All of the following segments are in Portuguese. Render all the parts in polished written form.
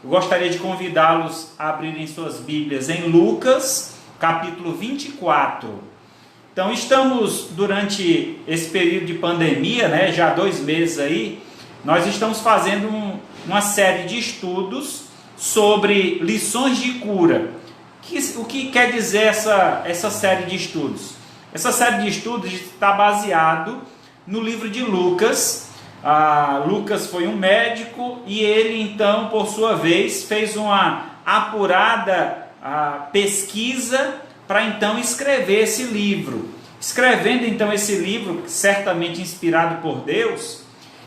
Eu gostaria de convidá-los a abrirem suas Bíblias em Lucas, capítulo 24. Então, estamos durante esse período de pandemia, né, já 2 meses aí, nós estamos fazendo uma série de estudos sobre lições de cura. O que quer dizer essa série de estudos? Essa série de estudos está baseado no livro de Lucas. Lucas foi um médico e ele então, por sua vez, fez uma apurada pesquisa para então escrever esse livro. Escrevendo então esse livro, certamente inspirado por Deus,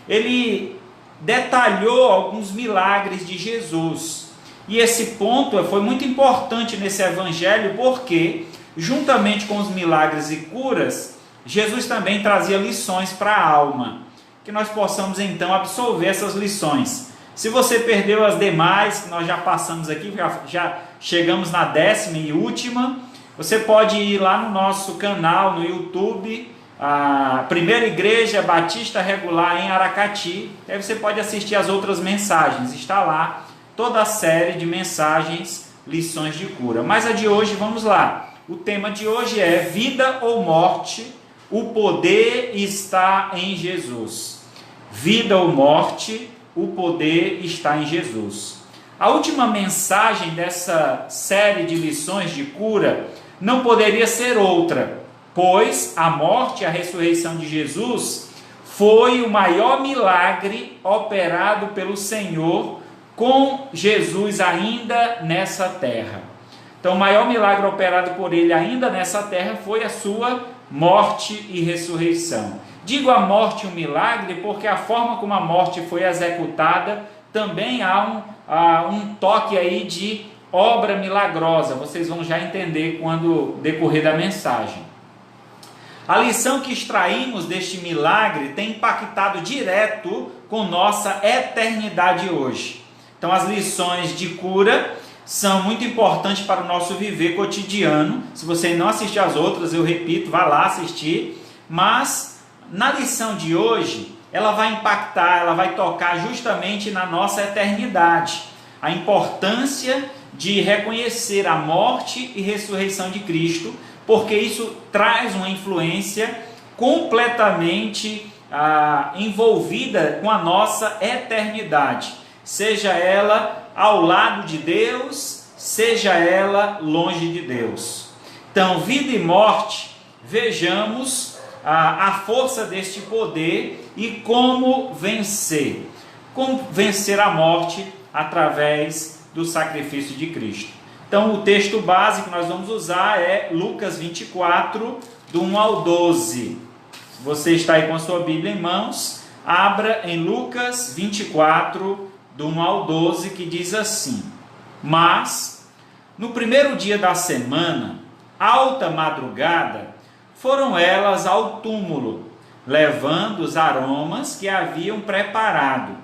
ele detalhou alguns milagres de Jesus. E esse ponto foi muito importante nesse evangelho, porque juntamente com os milagres e curas, Jesus também trazia lições para a alma, que nós possamos então absorver essas lições. Se você perdeu as demais, que nós já passamos aqui, já chegamos na 10ª e última, você pode ir lá no nosso canal no YouTube, a Primeira Igreja Batista Regular em Aracati. Aí você pode assistir as outras mensagens, está lá toda a série de mensagens, lições de cura. Mas a de hoje, vamos lá. O tema de hoje é vida ou morte, o poder está em Jesus. Vida ou morte, o poder está em Jesus. A última mensagem dessa série de lições de cura não poderia ser outra, pois a morte e a ressurreição de Jesus foi o maior milagre operado pelo Senhor com Jesus ainda nessa terra. Então, o maior milagre operado por ele ainda nessa terra foi a sua morte e ressurreição. Digo a morte um milagre porque a forma como a morte foi executada também há um toque aí de obra milagrosa. Vocês vão já entender quando decorrer da mensagem. A lição que extraímos deste milagre tem impactado direto com nossa eternidade hoje. Então, as lições de cura são muito importantes para o nosso viver cotidiano. Se você não assistir as outras, eu repito, vá lá assistir. Mas na lição de hoje, ela vai impactar, ela vai tocar justamente na nossa eternidade. A importância de reconhecer a morte e ressurreição de Cristo, porque isso traz uma influência completamente envolvida com a nossa eternidade. Seja ela ao lado de Deus, seja ela longe de Deus. Então, vida e morte, vejamos a força deste poder e como vencer. Como vencer a morte através do sacrifício de Cristo. Então, o texto base que nós vamos usar é Lucas 24, do 1 ao 12. Se você está aí com a sua Bíblia em mãos, abra em Lucas 24, do 1 ao 12, que diz assim: Mas, no primeiro dia da semana, alta madrugada, foram elas ao túmulo, levando os aromas que haviam preparado,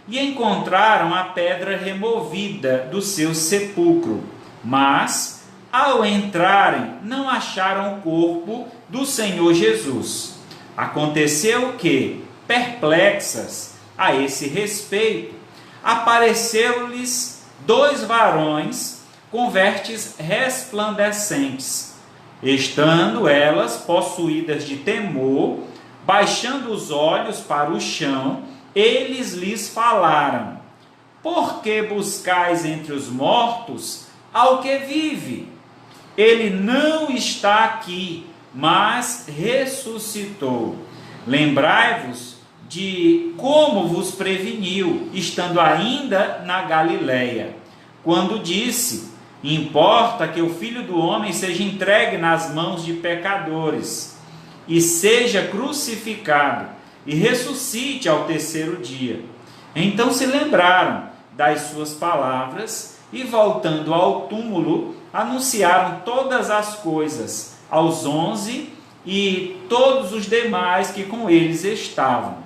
e encontraram a pedra removida do seu sepulcro. Mas, ao entrarem, não acharam o corpo do Senhor Jesus. Aconteceu que, perplexas a esse respeito, apareceram-lhes 2 varões com vestes resplandecentes. Estando elas possuídas de temor, baixando os olhos para o chão, eles lhes falaram: Por que buscais entre os mortos ao que vive? Ele não está aqui, mas ressuscitou. Lembrai-vos de como vos preveniu, estando ainda na Galileia, quando disse: Importa que o Filho do Homem seja entregue nas mãos de pecadores, e seja crucificado, e ressuscite ao 3º dia. Então se lembraram das suas palavras, e voltando ao túmulo, anunciaram todas as coisas aos 11 e todos os demais que com eles estavam.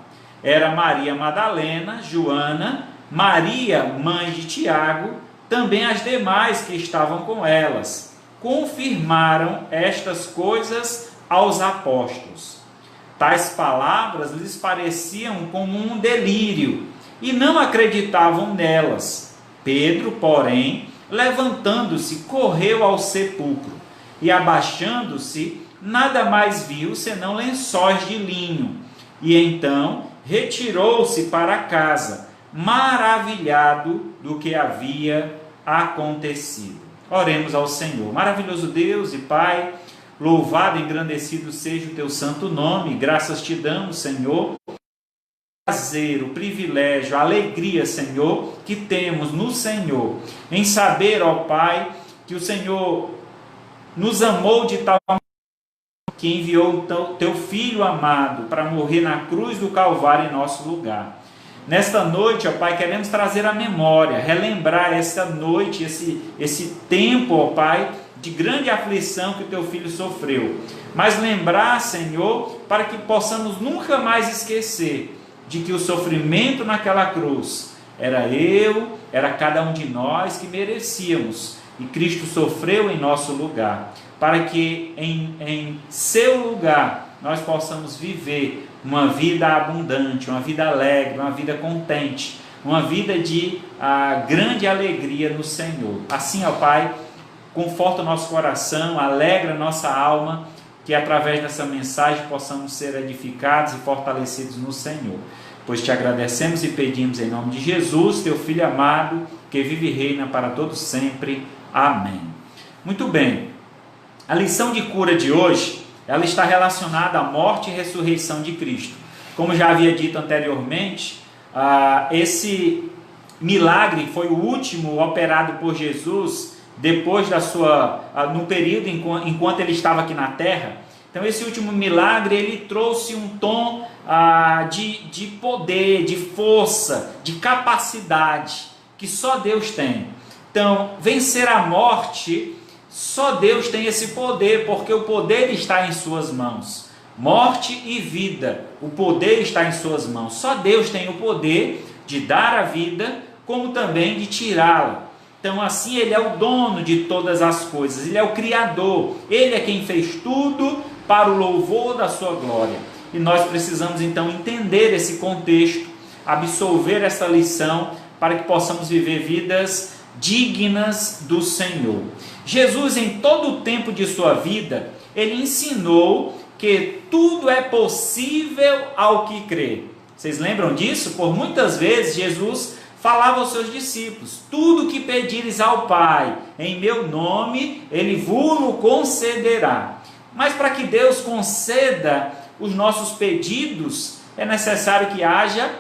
Era Maria Madalena, Joana, Maria, mãe de Tiago, também as demais que estavam com elas. Confirmaram estas coisas aos apóstolos. Tais palavras lhes pareciam como um delírio, e não acreditavam nelas. Pedro, porém, levantando-se, correu ao sepulcro, e abaixando-se, nada mais viu senão lençóis de linho. E então retirou-se para casa, maravilhado do que havia acontecido. Oremos ao Senhor. Maravilhoso Deus e Pai, louvado e engrandecido seja o teu santo nome. Graças te damos, Senhor, o prazer, o privilégio, a alegria, Senhor, que temos no Senhor, em saber, ó Pai, que o Senhor nos amou de tal maneira que enviou o teu Filho amado para morrer na cruz do Calvário em nosso lugar. Nesta noite, ó Pai, queremos trazer a memória, relembrar esta noite, esse tempo, ó Pai, de grande aflição que o teu Filho sofreu. Mas lembrar, Senhor, para que possamos nunca mais esquecer de que o sofrimento naquela cruz era cada um de nós que merecíamos. E Cristo sofreu em nosso lugar, para que em seu lugar nós possamos viver uma vida abundante, uma vida alegre, uma vida contente, uma vida de grande alegria no Senhor. Assim, ó Pai, conforta o nosso coração, alegra a nossa alma, que através dessa mensagem possamos ser edificados e fortalecidos no Senhor. Pois te agradecemos e pedimos em nome de Jesus, teu Filho amado, que vive e reina para todos sempre. Amém. Muito bem. A lição de cura de hoje, ela está relacionada à morte e ressurreição de Cristo. Como já havia dito anteriormente, esse milagre foi o último operado por Jesus depois no período enquanto ele estava aqui na terra. Então esse último milagre, ele trouxe um tom de poder, de força, de capacidade, que só Deus tem. Então, vencer a morte, só Deus tem esse poder, porque o poder está em suas mãos. Morte e vida, o poder está em suas mãos. Só Deus tem o poder de dar a vida, como também de tirá-la. Então, assim, Ele é o dono de todas as coisas, Ele é o Criador, Ele é quem fez tudo para o louvor da sua glória. E nós precisamos, então, entender esse contexto, absorver essa lição, para que possamos viver vidas dignas do Senhor. Jesus, em todo o tempo de sua vida, Ele ensinou que tudo é possível ao que crê. Vocês lembram disso? Por muitas vezes, Jesus falava aos seus discípulos: tudo que pedires ao Pai, em meu nome, Ele vos concederá. Mas para que Deus conceda os nossos pedidos, é necessário que haja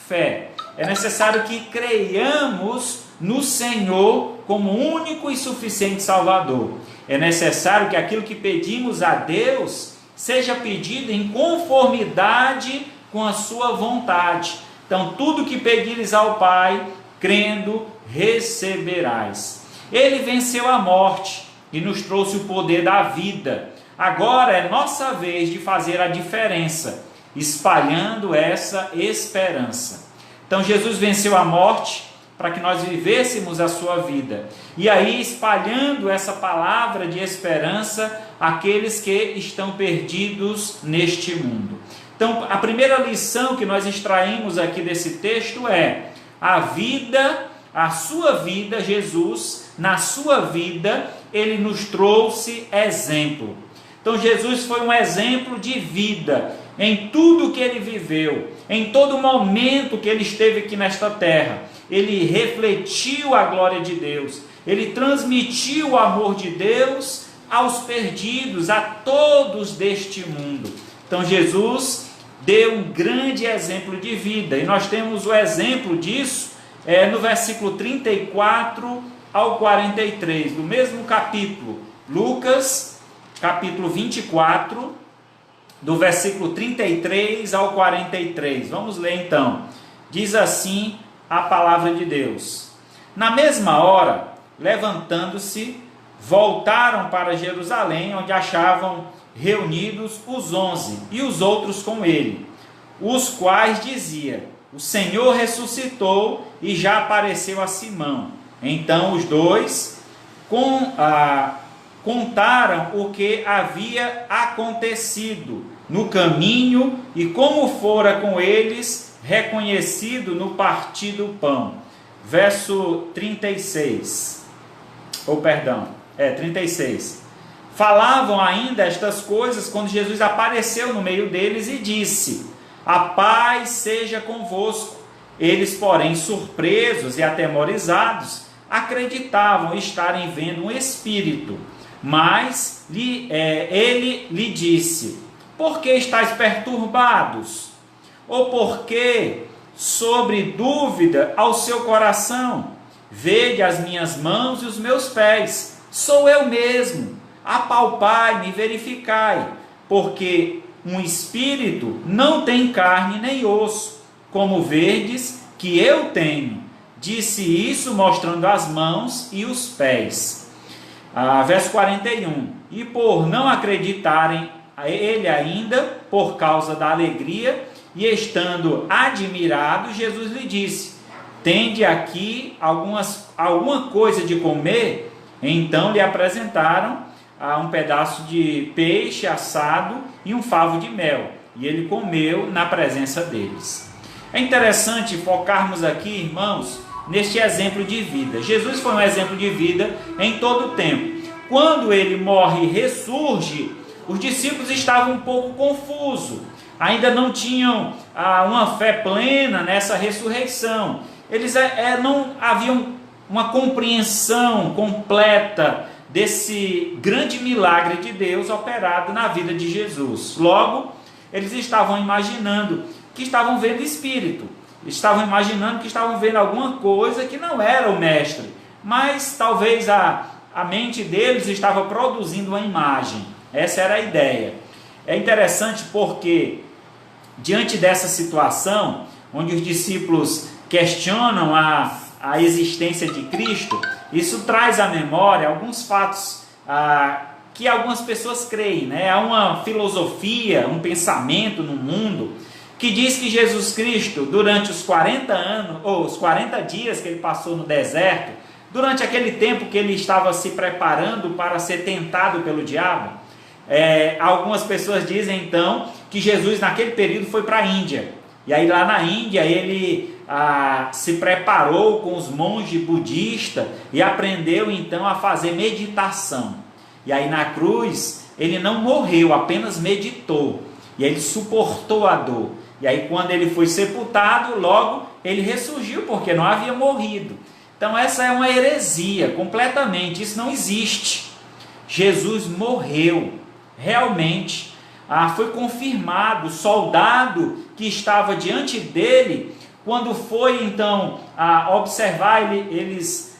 fé. É necessário que creiamos no Senhor como único e suficiente Salvador. É necessário que aquilo que pedimos a Deus seja pedido em conformidade com a sua vontade. Então, tudo que pedires ao Pai, crendo, receberás. Ele venceu a morte e nos trouxe o poder da vida. Agora é nossa vez de fazer a diferença, espalhando essa esperança. Então, Jesus venceu a morte para que nós vivêssemos a sua vida. E aí, espalhando essa palavra de esperança àqueles que estão perdidos neste mundo. Então, a primeira lição que nós extraímos aqui desse texto é: a sua vida, Jesus, na sua vida, Ele nos trouxe exemplo. Então, Jesus foi um exemplo de vida em tudo que Ele viveu, em todo momento que Ele esteve aqui nesta terra. Ele refletiu a glória de Deus, Ele transmitiu o amor de Deus aos perdidos, a todos deste mundo. Então Jesus deu um grande exemplo de vida, e nós temos o exemplo disso no versículo 34 ao 43, do mesmo capítulo, Lucas, capítulo 24, do versículo 33 ao 43. Vamos ler então. Diz assim a palavra de Deus: na mesma hora, levantando-se, voltaram para Jerusalém, onde achavam reunidos os 11 e os outros com ele, os quais dizia: o Senhor ressuscitou e já apareceu a Simão. Então os dois contaram o que havia acontecido no caminho e como fora com eles reconhecido no partir do pão. verso 36. 36. Falavam ainda estas coisas quando Jesus apareceu no meio deles e disse: a paz seja convosco. Eles, porém, surpresos e atemorizados, acreditavam estarem vendo um espírito. Mas ele lhe disse: por que estáis perturbados? Ou por que sobre dúvida ao seu coração? Vede as minhas mãos e os meus pés, sou eu mesmo. Apalpai-me e verificai, porque um espírito não tem carne nem osso, como verdes que eu tenho. Disse isso mostrando as mãos e os pés. Verso 41. E por não acreditarem a ele ainda, por causa da alegria, e estando admirado, Jesus lhe disse: tende aqui alguma coisa de comer? Então lhe apresentaram um pedaço de peixe assado e um favo de mel, e ele comeu na presença deles. É interessante focarmos aqui, irmãos, neste exemplo de vida. Jesus foi um exemplo de vida em todo o tempo. Quando ele morre e ressurge, os discípulos estavam um pouco confusos, ainda não tinham uma fé plena nessa ressurreição. Eles não haviam uma compreensão completa desse grande milagre de Deus operado na vida de Jesus. Logo, eles estavam imaginando que estavam vendo espírito, estavam imaginando que estavam vendo alguma coisa que não era o mestre, mas talvez a mente deles estava produzindo uma imagem. Essa era a ideia. É interessante porque, diante dessa situação, onde os discípulos questionam a existência de Cristo, isso traz à memória alguns fatos que algumas pessoas creem, né? Há uma filosofia, um pensamento no mundo que diz que Jesus Cristo, durante os 40 anos, ou os 40 dias que ele passou no deserto, durante aquele tempo que ele estava se preparando para ser tentado pelo diabo, algumas pessoas dizem então que Jesus naquele período foi para a Índia. E aí lá na Índia ele se preparou com os monges budistas e aprendeu então a fazer meditação. E aí na cruz ele não morreu, apenas meditou. E aí ele suportou a dor. E aí quando ele foi sepultado, logo ele ressurgiu, porque não havia morrido. Então essa é uma heresia, completamente, isso não existe. Jesus morreu, realmente. Foi confirmado, o soldado que estava diante dele, quando foi então observar eles,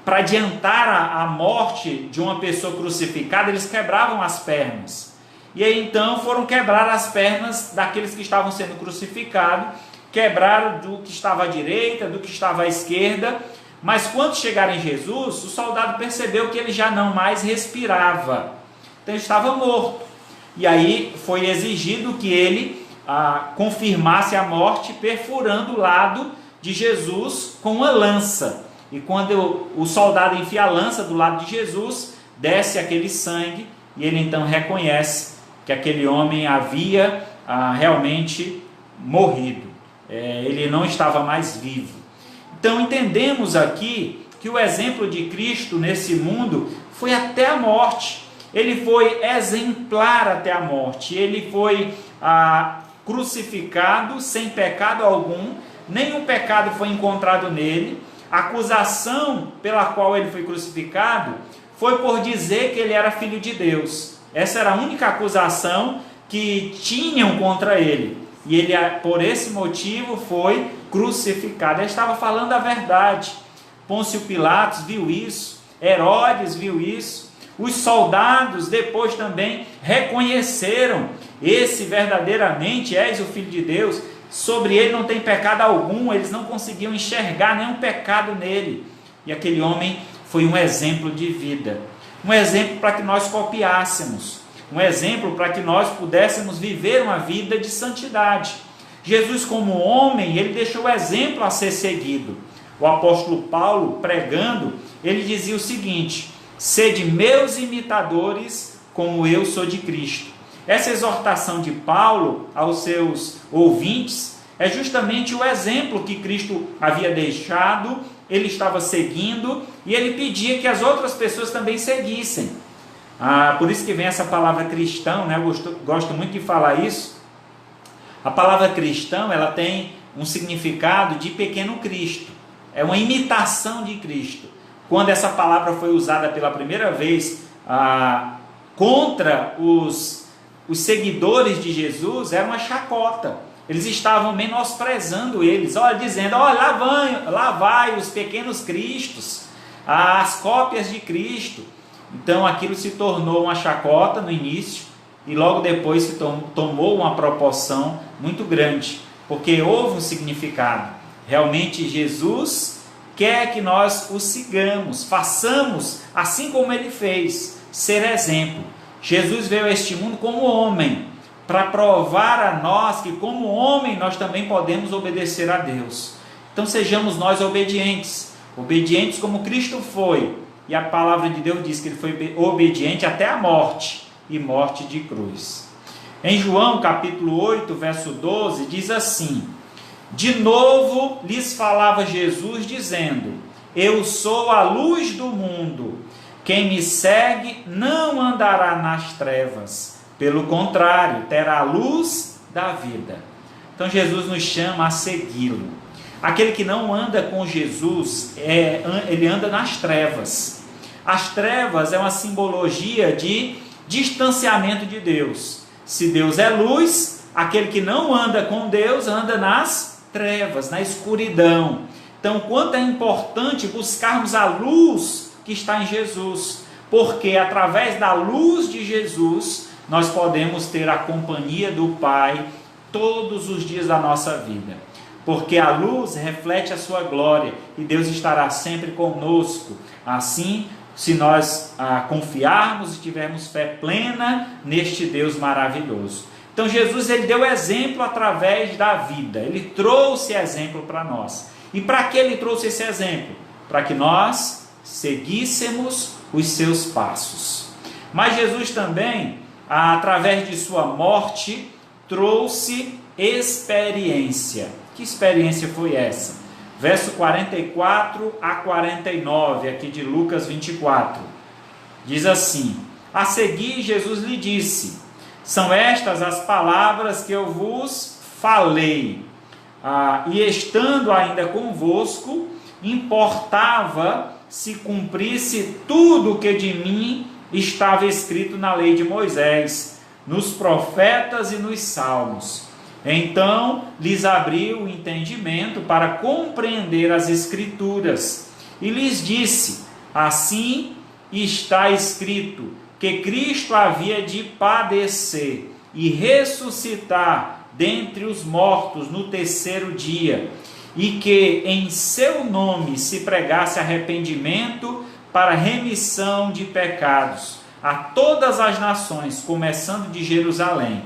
para adiantar a morte de uma pessoa crucificada, eles quebravam as pernas. E aí então foram quebrar as pernas daqueles que estavam sendo crucificados, quebraram do que estava à direita, do que estava à esquerda, mas quando chegaram em Jesus, o soldado percebeu que ele já não mais respirava, então ele estava morto. E aí foi exigido que ele confirmasse a morte perfurando o lado de Jesus com uma lança. E quando o soldado enfia a lança do lado de Jesus, desce aquele sangue, e ele então reconhece que aquele homem havia realmente morrido. Ele não estava mais vivo. Então entendemos aqui que o exemplo de Cristo nesse mundo foi até a morte. Ele foi exemplar até a morte. Ele foi crucificado sem pecado algum, nenhum pecado foi encontrado nele. A acusação pela qual ele foi crucificado foi por dizer que ele era filho de Deus. Essa era a única acusação que tinham contra ele. E ele, por esse motivo, foi crucificado. Ele estava falando a verdade. Pôncio Pilatos viu isso, Herodes viu isso. Os soldados depois também reconheceram: esse verdadeiramente és o Filho de Deus, sobre ele não tem pecado algum. Eles não conseguiam enxergar nenhum pecado nele. E aquele homem foi um exemplo de vida, um exemplo para que nós copiássemos, um exemplo para que nós pudéssemos viver uma vida de santidade. Jesus, como homem, ele deixou o exemplo a ser seguido. O apóstolo Paulo, pregando, ele dizia o seguinte: sede meus imitadores, como eu sou de Cristo. Essa exortação de Paulo aos seus ouvintes é justamente o exemplo que Cristo havia deixado ele estava seguindo e ele pedia que as outras pessoas também seguissem. Por isso que vem essa palavra cristão, né? Eu gosto muito de falar isso. A palavra cristão, ela tem um significado de pequeno Cristo. É uma imitação de Cristo. Quando essa palavra foi usada pela primeira vez contra os seguidores de Jesus, era uma chacota. Eles estavam menosprezando eles, dizendo, lá vai os pequenos cristos, as cópias de Cristo. Então aquilo se tornou uma chacota no início e logo depois se tomou uma proporção muito grande, porque houve um significado. Realmente Jesus quer que nós o sigamos, façamos assim como ele fez, ser exemplo. Jesus veio a este mundo como homem, para provar a nós que como homem nós também podemos obedecer a Deus. Então sejamos nós obedientes como Cristo foi. E a palavra de Deus diz que ele foi obediente até a morte, e morte de cruz. Em João capítulo 8, verso 12, diz assim: de novo lhes falava Jesus dizendo, eu sou a luz do mundo, quem me segue não andará nas trevas, pelo contrário, terá a luz da vida. Então Jesus nos chama a segui-lo. Aquele que não anda com Jesus, ele anda nas trevas. As trevas é uma simbologia de distanciamento de Deus. Se Deus é luz, aquele que não anda com Deus anda nas trevas, na escuridão. Então, quanto é importante buscarmos a luz que está em Jesus, porque através da luz de Jesus nós podemos ter a companhia do Pai todos os dias da nossa vida, porque a luz reflete a sua glória e Deus estará sempre conosco. Assim, se nós confiarmos e tivermos fé plena neste Deus maravilhoso. Então Jesus, ele deu exemplo através da vida, ele trouxe exemplo para nós. E para que ele trouxe esse exemplo? Para que nós seguíssemos os seus passos. Mas Jesus também, através de sua morte, trouxe experiência. Que experiência foi essa? Verso 44 a 49, aqui de Lucas 24. Diz assim: a seguir Jesus lhe disse, são estas as palavras que eu vos falei, e estando ainda convosco, importava se cumprisse tudo o que de mim estava escrito na lei de Moisés, nos profetas e nos salmos. Então lhes abriu o entendimento para compreender as Escrituras, e lhes disse, assim está escrito, que Cristo havia de padecer e ressuscitar dentre os mortos no terceiro dia, e que em seu nome se pregasse arrependimento para remissão de pecados a todas as nações, começando de Jerusalém.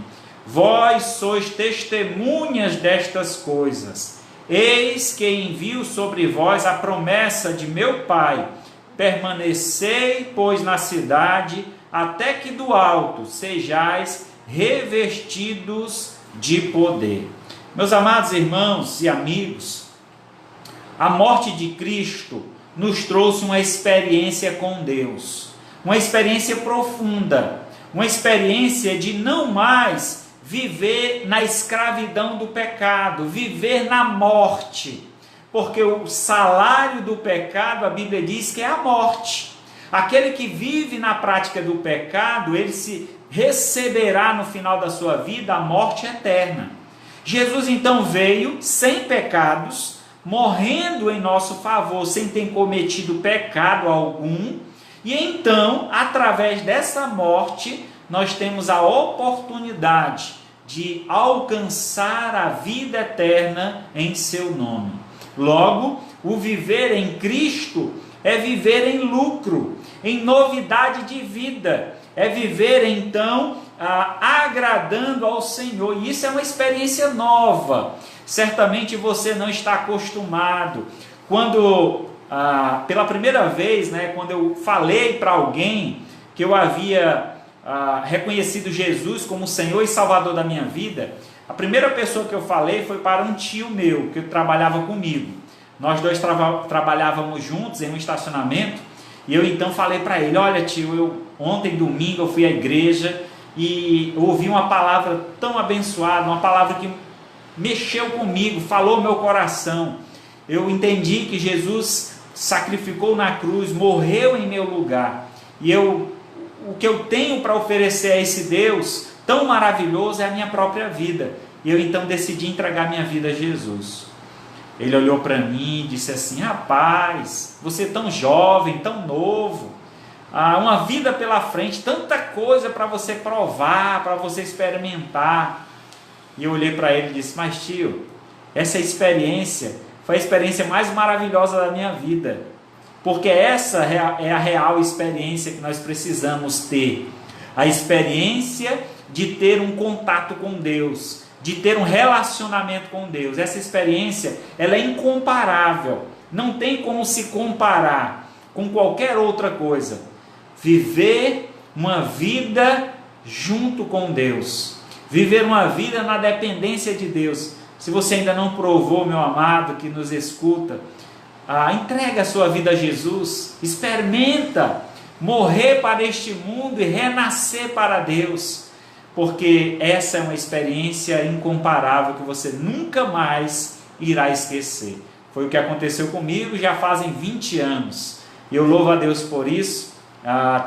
Vós sois testemunhas destas coisas. Eis que envio sobre vós a promessa de meu Pai. Permanecei, pois, na cidade, até que do alto sejais revestidos de poder. Meus amados irmãos e amigos, a morte de Cristo nos trouxe uma experiência com Deus, uma experiência profunda, uma experiência de não mais viver na escravidão do pecado, viver na morte, porque o salário do pecado, a Bíblia diz que é a morte. Aquele que vive na prática do pecado, ele se receberá no final da sua vida a morte eterna. Jesus então veio sem pecados, morrendo em nosso favor, sem ter cometido pecado algum, e então, através dessa morte, nós temos a oportunidade de alcançar a vida eterna em seu nome. Logo, o viver em Cristo é viver em lucro, em novidade de vida, é viver então agradando ao Senhor, e isso é uma experiência nova. Certamente você não está acostumado. Quando, pela primeira vez, quando eu falei para alguém que eu havia reconhecido Jesus como Senhor e Salvador da minha vida, a primeira pessoa que eu falei foi para um tio meu, que trabalhava comigo. Nós dois trabalhávamos juntos em um estacionamento, e eu então falei para ele: olha tio, ontem domingo eu fui à igreja e ouvi uma palavra tão abençoada, uma palavra que mexeu comigo, falou meu coração. Eu entendi que Jesus sacrificou na cruz, morreu em meu lugar, e o que eu tenho para oferecer a esse Deus tão maravilhoso é a minha própria vida. E eu então decidi entregar minha vida a Jesus. Ele olhou para mim e disse assim: rapaz, você é tão jovem, tão novo, uma vida pela frente, tanta coisa para você provar, para você experimentar. E eu olhei para ele e disse: mas tio, essa experiência foi a experiência mais maravilhosa da minha vida, porque essa é a real experiência que nós precisamos ter, a experiência de ter um contato com Deus, de ter um relacionamento com Deus. Essa experiência, ela é incomparável, não tem como se comparar com qualquer outra coisa. Viver uma vida junto com Deus, viver uma vida na dependência de Deus. Se você ainda não provou, meu amado que nos escuta, entrega a sua vida a Jesus, experimenta morrer para este mundo e renascer para Deus, porque essa é uma experiência incomparável que você nunca mais irá esquecer. Foi o que aconteceu comigo, já fazem 20 anos. Eu louvo a Deus por isso.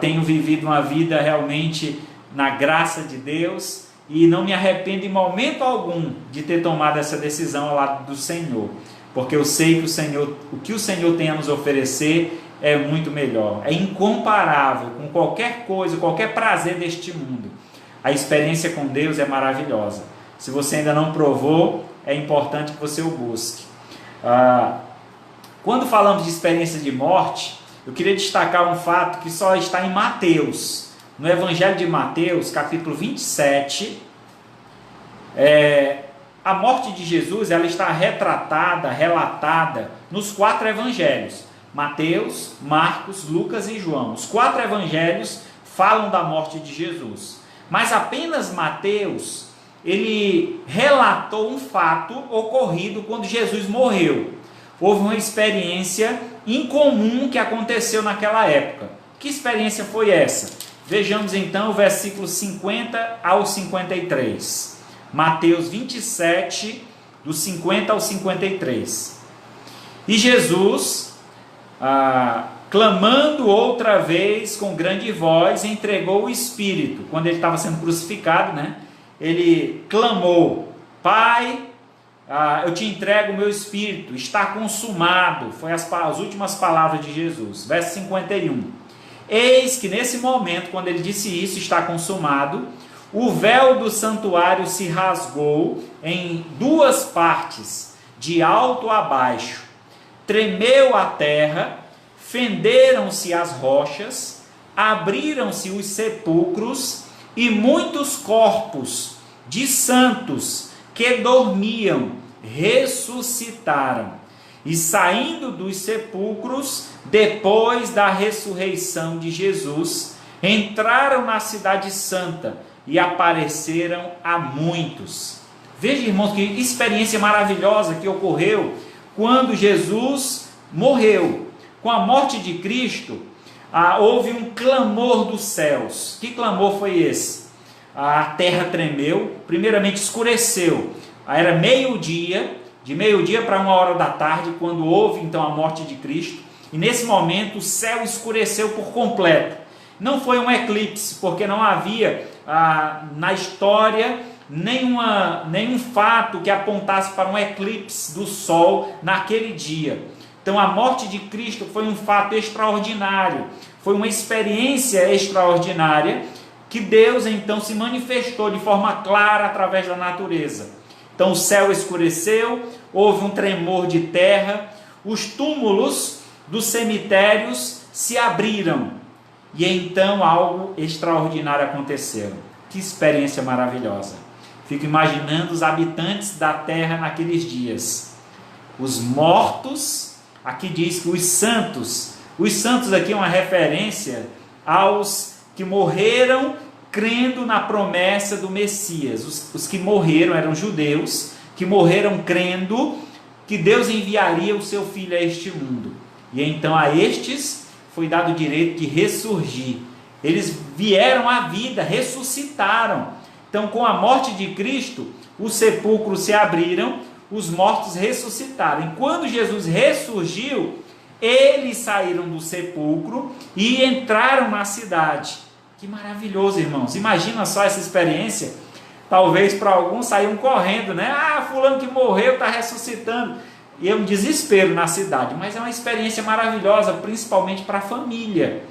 Tenho vivido uma vida realmente na graça de Deus e não me arrependo em momento algum de ter tomado essa decisão ao lado do Senhor, porque eu sei que o que o Senhor tem a nos oferecer é muito melhor, é incomparável com qualquer coisa, qualquer prazer deste mundo. A experiência com Deus é maravilhosa. Se você ainda não provou, é importante que você o busque. Quando falamos de experiência de morte, eu queria destacar um fato que só está em Mateus. No Evangelho de Mateus, capítulo 27, a morte de Jesus ela está relatada nos 4 evangelhos: Mateus, Marcos, Lucas e João. Os 4 evangelhos falam da morte de Jesus, mas apenas Mateus, ele relatou um fato ocorrido quando Jesus morreu. Houve uma experiência incomum que aconteceu naquela época. Que experiência foi essa? Vejamos então o versículo 50 ao 53. Mateus 27, do 50 ao 53. E Jesus, clamando outra vez com grande voz, entregou o Espírito. Quando ele estava sendo crucificado, ele clamou: Pai, eu te entrego o meu Espírito, está consumado. Foi as últimas palavras de Jesus. Verso 51. Eis que nesse momento, quando ele disse isso, está consumado, o véu do santuário se rasgou em 2 partes, de alto a baixo. Tremeu a terra, fenderam-se as rochas, abriram-se os sepulcros, e muitos corpos de santos que dormiam ressuscitaram. E saindo dos sepulcros, depois da ressurreição de Jesus, entraram na cidade santa e apareceram a muitos. Veja, irmãos, que experiência maravilhosa que ocorreu quando Jesus morreu. Com a morte de Cristo, houve um clamor dos céus. Que clamor foi esse? A terra tremeu, primeiramente escureceu. Era meio-dia, de meio-dia para 1h da tarde, quando houve então a morte de Cristo. E nesse momento o céu escureceu por completo. Não foi um eclipse, porque não havia na história nenhum fato que apontasse para um eclipse do sol naquele dia. Então a morte de Cristo foi um fato extraordinário, foi uma experiência extraordinária que Deus então se manifestou de forma clara através da natureza. Então o céu escureceu, houve um tremor de terra, os túmulos dos cemitérios se abriram e então algo extraordinário aconteceu. Que experiência maravilhosa! Fico imaginando os habitantes da terra naqueles dias. Os mortos, aqui diz que os santos aqui é uma referência aos que morreram crendo na promessa do Messias. Os que morreram eram judeus, que morreram crendo que Deus enviaria o seu Filho a este mundo. E então a estes foi dado o direito de ressurgir. Eles vieram à vida, ressuscitaram. Então, com a morte de Cristo, os sepulcros se abriram, os mortos ressuscitaram. E quando Jesus ressurgiu, eles saíram do sepulcro e entraram na cidade. Que maravilhoso, irmãos. Imagina só essa experiência. Talvez para alguns saíram correndo, né? Ah, fulano que morreu está ressuscitando. E é um desespero na cidade. Mas é uma experiência maravilhosa, principalmente para a família,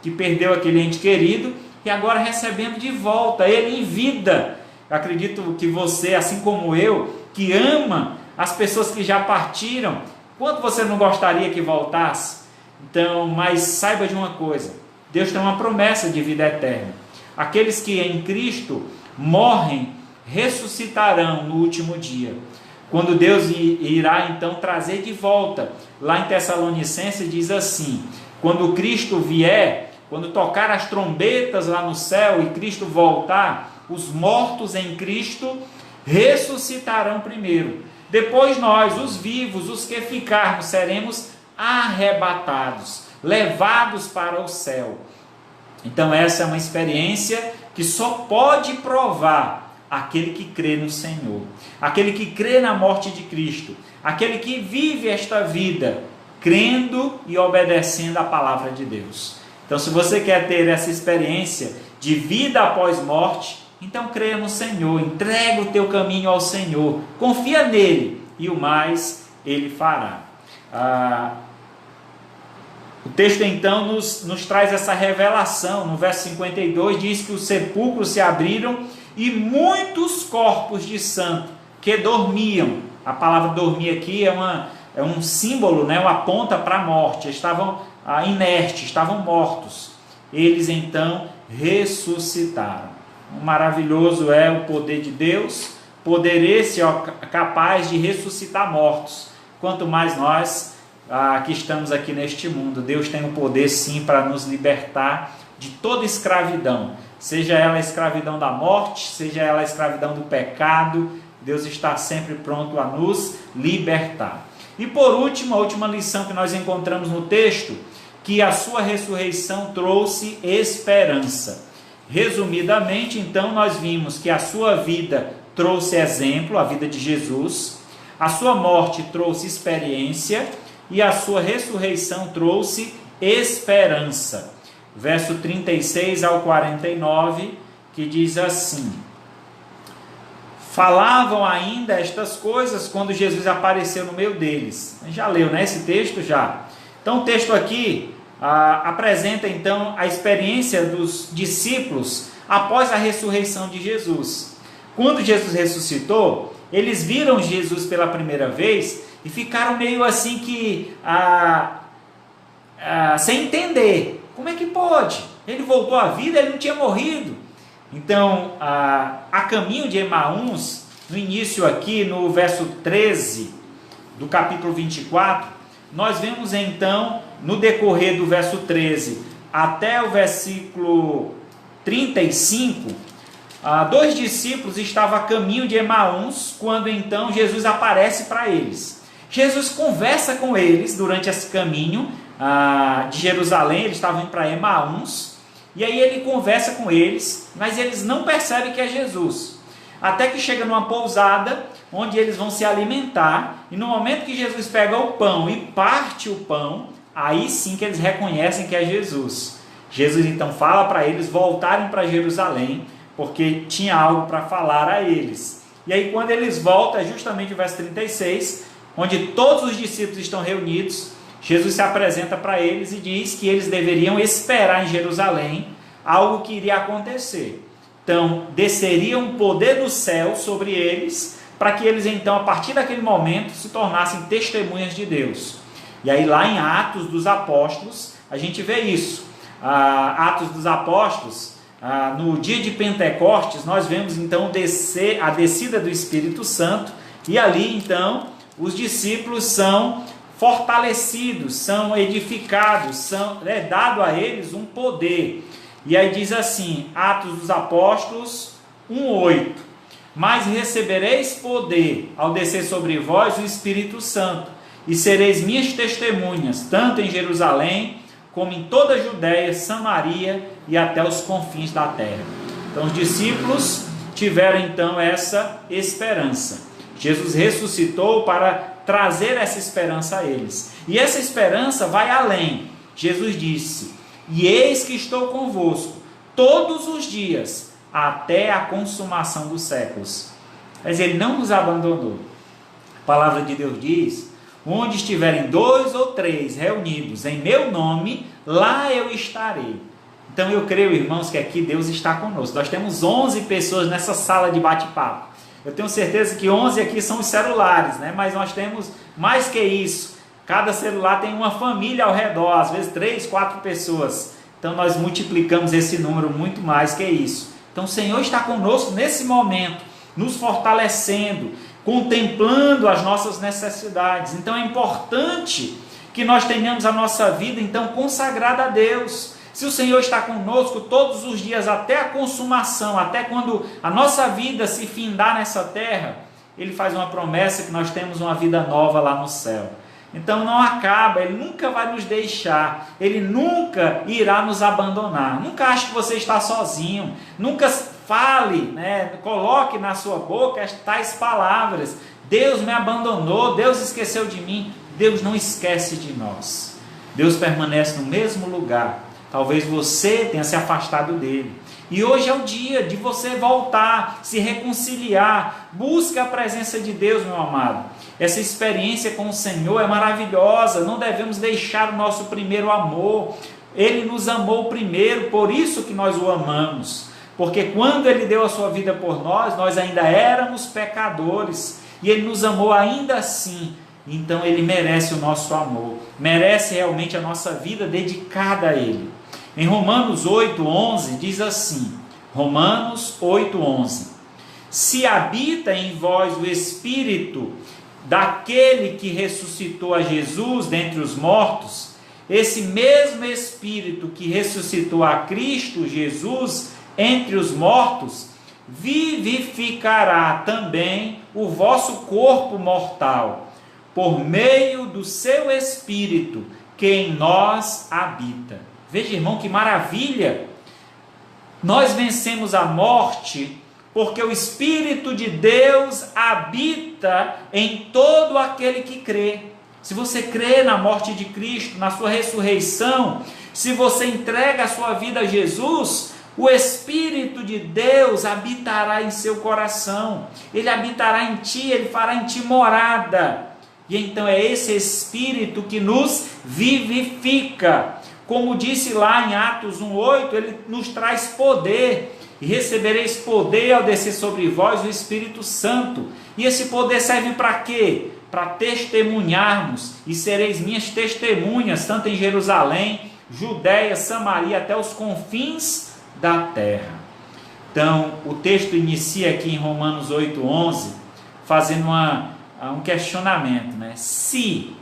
que perdeu aquele ente querido e agora recebendo de volta ele em vida. Eu acredito que você, assim como eu, que ama as pessoas que já partiram, quanto você não gostaria que voltasse? Então, mas saiba de uma coisa, Deus tem uma promessa de vida eterna. Aqueles que em Cristo morrem, ressuscitarão no último dia, quando Deus irá então trazer de volta. Lá em Tessalonicenses diz assim: quando Cristo vier, quando tocar as trombetas lá no céu e Cristo voltar, os mortos em Cristo ressuscitarão primeiro. Depois nós, os vivos, os que ficarmos, seremos arrebatados, levados para o céu. Então essa é uma experiência que só pode provar aquele que crê no Senhor, aquele que crê na morte de Cristo, aquele que vive esta vida crendo e obedecendo a palavra de Deus. Então, se você quer ter essa experiência de vida após morte, então creia no Senhor, entrega o teu caminho ao Senhor, confia nele e o mais ele fará. O texto então nos traz essa revelação. No verso 52 diz que os sepulcros se abriram e muitos corpos de santos que dormiam. A palavra dormir aqui é um símbolo, né? Uma ponta para a morte. Estavam inertes, estavam mortos. Eles então ressuscitaram. Maravilhoso é o poder de Deus, poder esse capaz de ressuscitar mortos. Quanto mais nós que estamos aqui neste mundo, Deus tem o poder sim para nos libertar de toda escravidão, seja ela a escravidão da morte, seja ela a escravidão do pecado. Deus está sempre pronto a nos libertar. E por último, a última lição que nós encontramos no texto, que a sua ressurreição trouxe esperança. Resumidamente, então, nós vimos que a sua vida trouxe exemplo, a vida de Jesus, a sua morte trouxe experiência e a sua ressurreição trouxe esperança. Verso 36 ao 49, que diz assim: falavam ainda estas coisas quando Jesus apareceu no meio deles. Já leu, né, esse texto? Já. Então o texto aqui apresenta então a experiência dos discípulos após a ressurreição de Jesus. Quando Jesus ressuscitou, eles viram Jesus pela primeira vez e ficaram meio assim que sem entender. Como é que pode? Ele voltou à vida, ele não tinha morrido. Então, a caminho de Emaús, no início aqui, no verso 13 do capítulo 24, nós vemos então, no decorrer do verso 13 até o versículo 35, dois discípulos estavam a caminho de Emaús, quando então Jesus aparece para eles. Jesus conversa com eles durante esse caminho de Jerusalém. Eles estavam indo para Emaús, e aí ele conversa com eles, mas eles não percebem que é Jesus. Até que chega numa pousada, onde eles vão se alimentar, e no momento que Jesus pega o pão e parte o pão, aí sim que eles reconhecem que é Jesus. Jesus então fala para eles voltarem para Jerusalém, porque tinha algo para falar a eles. E aí quando eles voltam, é justamente o verso 36, onde todos os discípulos estão reunidos, Jesus se apresenta para eles e diz que eles deveriam esperar em Jerusalém algo que iria acontecer. Então, desceria um poder do céu sobre eles, para que eles então, a partir daquele momento, se tornassem testemunhas de Deus. E aí lá em Atos dos Apóstolos, a gente vê isso. Atos dos Apóstolos, no dia de Pentecostes, nós vemos então a descida do Espírito Santo, e ali então os discípulos são fortalecidos, são edificados, é dado a eles um poder. E aí diz assim, Atos dos Apóstolos 1:8: mas recebereis poder ao descer sobre vós o Espírito Santo, e sereis minhas testemunhas, tanto em Jerusalém, como em toda a Judéia, Samaria e até os confins da terra. Então os discípulos tiveram então essa esperança. Jesus ressuscitou para trazer essa esperança a eles. E essa esperança vai além. Jesus disse: e eis que estou convosco todos os dias, até a consumação dos séculos. Mas ele não nos abandonou. A palavra de Deus diz: onde estiverem 2 ou 3 reunidos em meu nome, lá eu estarei. Então eu creio, irmãos, que aqui Deus está conosco. Nós temos 11 pessoas nessa sala de bate-papo. Eu tenho certeza que 11 aqui são os celulares, né? Mas nós temos mais que isso. Cada celular tem uma família ao redor, às vezes 3, 4 pessoas. Então nós multiplicamos esse número muito mais que isso. Então o Senhor está conosco nesse momento, nos fortalecendo, contemplando as nossas necessidades. Então é importante que nós tenhamos a nossa vida então consagrada a Deus. Se o Senhor está conosco todos os dias até a consumação, até quando a nossa vida se findar nessa terra, Ele faz uma promessa que nós temos uma vida nova lá no céu. Então não acaba, Ele nunca vai nos deixar, Ele nunca irá nos abandonar. Nunca ache que você está sozinho, nunca fale, né, coloque na sua boca tais palavras: Deus me abandonou, Deus esqueceu de mim. Deus não esquece de nós. Deus permanece no mesmo lugar. Talvez você tenha se afastado dele. E hoje é o dia de você voltar, se reconciliar. Busque a presença de Deus, meu amado. Essa experiência com o Senhor é maravilhosa. Não devemos deixar o nosso primeiro amor. Ele nos amou primeiro, por isso que nós o amamos. Porque quando Ele deu a sua vida por nós, nós ainda éramos pecadores. E Ele nos amou ainda assim. Então Ele merece o nosso amor. Merece realmente a nossa vida dedicada a Ele. Em Romanos 8:11 diz assim, Romanos 8:11: se habita em vós o Espírito daquele que ressuscitou a Jesus dentre os mortos, esse mesmo Espírito que ressuscitou a Cristo Jesus entre os mortos, vivificará também o vosso corpo mortal, por meio do seu Espírito que em nós habita. Veja, irmão, que maravilha! Nós vencemos a morte porque o Espírito de Deus habita em todo aquele que crê. Se você crê na morte de Cristo, na sua ressurreição, se você entrega a sua vida a Jesus, o Espírito de Deus habitará em seu coração. Ele habitará em ti, Ele fará em ti morada. E então é esse Espírito que nos vivifica. Como disse lá em Atos 1:8, Ele nos traz poder. E recebereis poder ao descer sobre vós o Espírito Santo. E esse poder serve para quê? Para testemunharmos. E sereis minhas testemunhas, tanto em Jerusalém, Judéia, Samaria, até os confins da terra. Então, o texto inicia aqui em Romanos 8:11, fazendo um questionamento, né? Se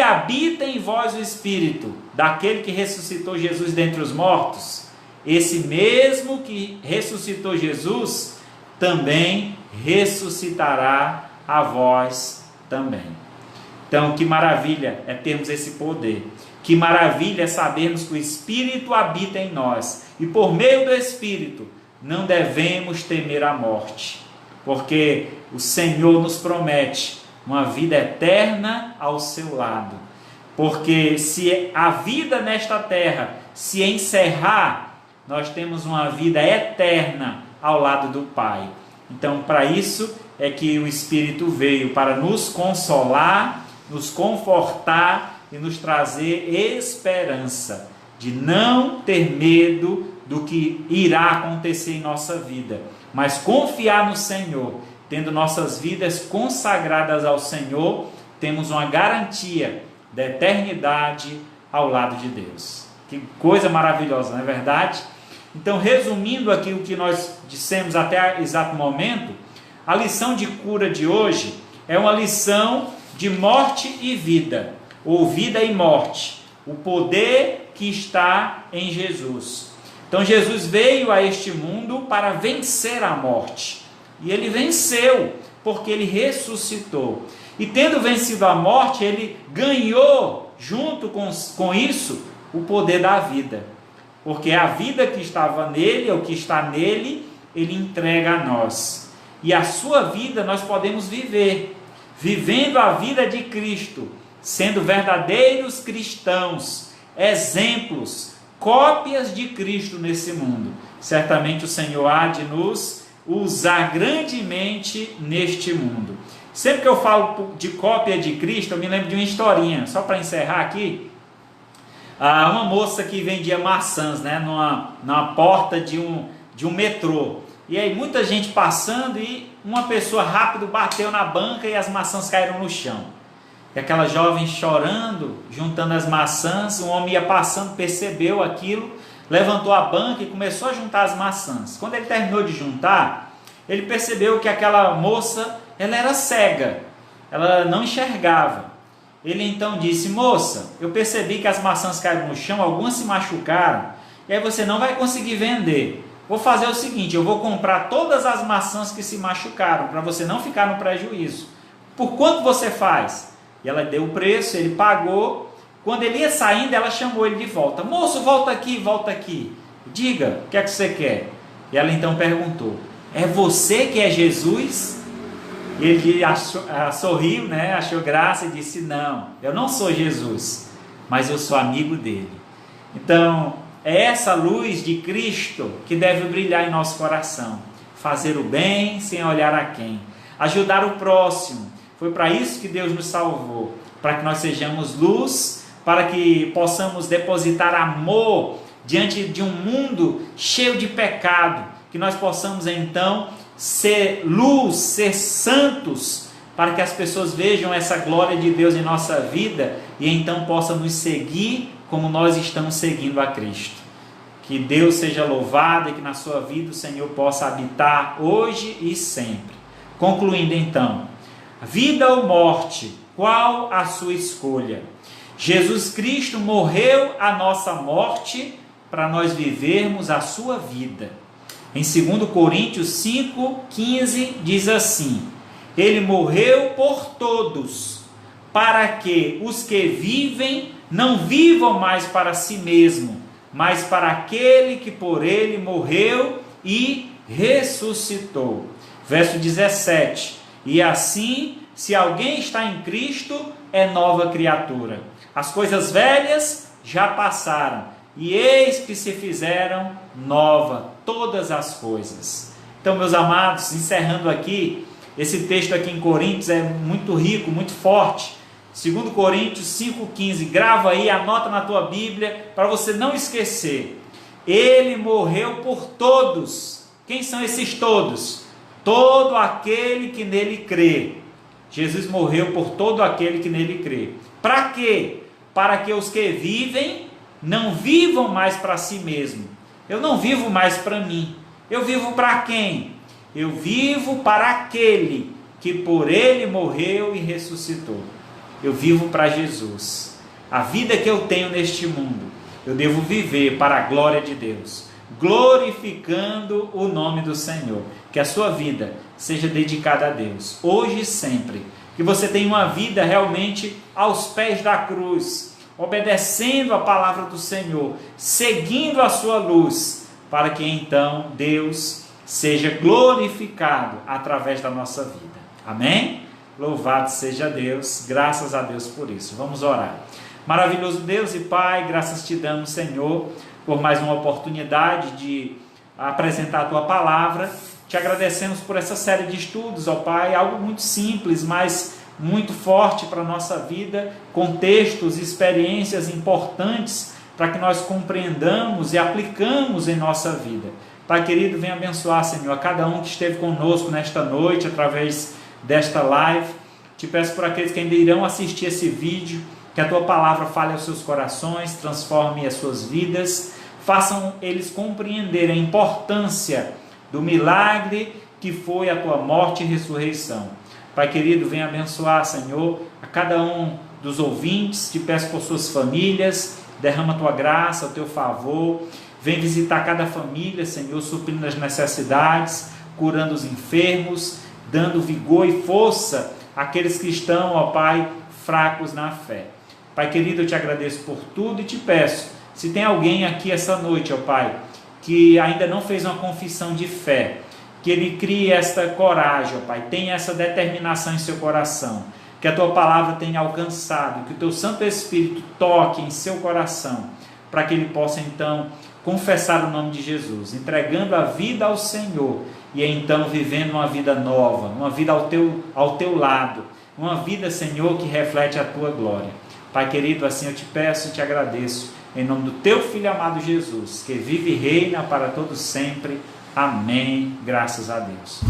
habita em vós o Espírito daquele que ressuscitou Jesus dentre os mortos, esse mesmo que ressuscitou Jesus também ressuscitará a vós também. Então, que maravilha é termos esse poder. Que maravilha é sabermos que o Espírito habita em nós. E por meio do Espírito não devemos temer a morte, porque o Senhor nos promete uma vida eterna ao seu lado. Porque se a vida nesta terra se encerrar, nós temos uma vida eterna ao lado do Pai. Então, para isso é que o Espírito veio, para nos consolar, nos confortar e nos trazer esperança, de não ter medo do que irá acontecer em nossa vida, mas confiar no Senhor. Tendo nossas vidas consagradas ao Senhor, temos uma garantia da eternidade ao lado de Deus. Que coisa maravilhosa, não é verdade? Então, resumindo aqui o que nós dissemos até o exato momento, a lição de cura de hoje é uma lição de morte e vida, ou vida e morte, o poder que está em Jesus. Então Jesus veio a este mundo para vencer a morte. E ele venceu, porque ele ressuscitou. E tendo vencido a morte, ele ganhou, junto com isso, o poder da vida. Porque a vida que estava nele, ou que está nele, ele entrega a nós. E a sua vida nós podemos viver, vivendo a vida de Cristo, sendo verdadeiros cristãos, exemplos, cópias de Cristo nesse mundo. Certamente o Senhor há de nos usar grandemente neste mundo. Sempre que eu falo de cópia de Cristo, eu me lembro de uma historinha, só para encerrar aqui. Uma moça que vendia maçãs, né, numa porta de um metrô. E aí muita gente passando e uma pessoa rápido bateu na banca e as maçãs caíram no chão. E aquela jovem chorando, juntando as maçãs, um homem ia passando, percebeu aquilo, levantou a banca e começou a juntar as maçãs. Quando ele terminou de juntar, ele percebeu que aquela moça, ela era cega, ela não enxergava. Ele então disse: moça, eu percebi que as maçãs caíram no chão, algumas se machucaram, e aí você não vai conseguir vender. Vou fazer o seguinte, eu vou comprar todas as maçãs que se machucaram, para você não ficar no prejuízo. Por quanto você faz? E ela deu o preço, ele pagou. Quando ele ia saindo, ela chamou ele de volta. Moço, volta aqui. Diga, o que é que você quer? E ela então perguntou: é você que é Jesus? E ele sorriu, né? Achou graça e disse: não, eu não sou Jesus, mas eu sou amigo dele. Então, é essa luz de Cristo que deve brilhar em nosso coração. Fazer o bem sem olhar a quem. Ajudar o próximo. Foi para isso que Deus nos salvou. Para que nós sejamos luz, para que possamos depositar amor diante de um mundo cheio de pecado. Que nós possamos então ser luz, ser santos, para que as pessoas vejam essa glória de Deus em nossa vida e então possam nos seguir como nós estamos seguindo a Cristo. Que Deus seja louvado e que na sua vida o Senhor possa habitar hoje e sempre. Concluindo então, vida ou morte, qual a sua escolha? Jesus Cristo morreu a nossa morte para nós vivermos a sua vida. Em 2 Coríntios 5,15 diz assim: ele morreu por todos, para que os que vivem não vivam mais para si mesmo, mas para aquele que por ele morreu e ressuscitou. Verso 17: e assim, se alguém está em Cristo, é nova criatura. As coisas velhas já passaram, e eis que se fizeram nova todas as coisas. Então, meus amados, encerrando aqui, esse texto aqui em Coríntios é muito rico, muito forte. 2 Coríntios 5,15, grava aí, anota na tua Bíblia, para você não esquecer. Ele morreu por todos. Quem são esses todos? Todo aquele que nele crê. Jesus morreu por todo aquele que nele crê. Para quê? Para que os que vivem não vivam mais para si mesmo. Eu não vivo mais para mim. Eu vivo para quem? Eu vivo para aquele que por ele morreu e ressuscitou. Eu vivo para Jesus. A vida que eu tenho neste mundo, eu devo viver para a glória de Deus, glorificando o nome do Senhor. Que a sua vida seja dedicada a Deus, hoje e sempre. Que você tenha uma vida realmente aos pés da cruz, obedecendo a palavra do Senhor, seguindo a sua luz, para que então Deus seja glorificado através da nossa vida. Amém? Louvado seja Deus, graças a Deus por isso. Vamos orar. Maravilhoso Deus e Pai, graças te damos, Senhor, por mais uma oportunidade de apresentar a Tua Palavra. Te agradecemos por essa série de estudos, ó Pai, algo muito simples, mas muito forte para a nossa vida, contextos, experiências importantes para que nós compreendamos e aplicamos em nossa vida. Pai querido, venha abençoar, Senhor, a cada um que esteve conosco nesta noite, através desta live. Te peço por aqueles que ainda irão assistir esse vídeo, que a Tua Palavra fale aos seus corações, transforme as suas vidas, façam eles compreender a importância do milagre que foi a Tua morte e ressurreição. Pai querido, venha abençoar, Senhor, a cada um dos ouvintes. Te peço por suas famílias, derrama a Tua graça, o Teu favor. Vem visitar cada família, Senhor, suprindo as necessidades. curando os enfermos, dando vigor e força àqueles que estão, ó Pai, fracos na fé. Pai querido, eu te agradeço por tudo e te peço, se tem alguém aqui essa noite, ó Pai, que ainda não fez uma confissão de fé, que ele crie esta coragem, ó Pai, tenha essa determinação em seu coração, que a Tua palavra tenha alcançado, que o Teu Santo Espírito toque em seu coração, para que ele possa então confessar o nome de Jesus, entregando a vida ao Senhor, e então vivendo uma vida nova, uma vida ao teu lado, uma vida, Senhor, que reflete a Tua glória. Pai querido, assim eu te peço e te agradeço, em nome do Teu Filho amado Jesus, que vive e reina para todos sempre. Amém. Graças a Deus.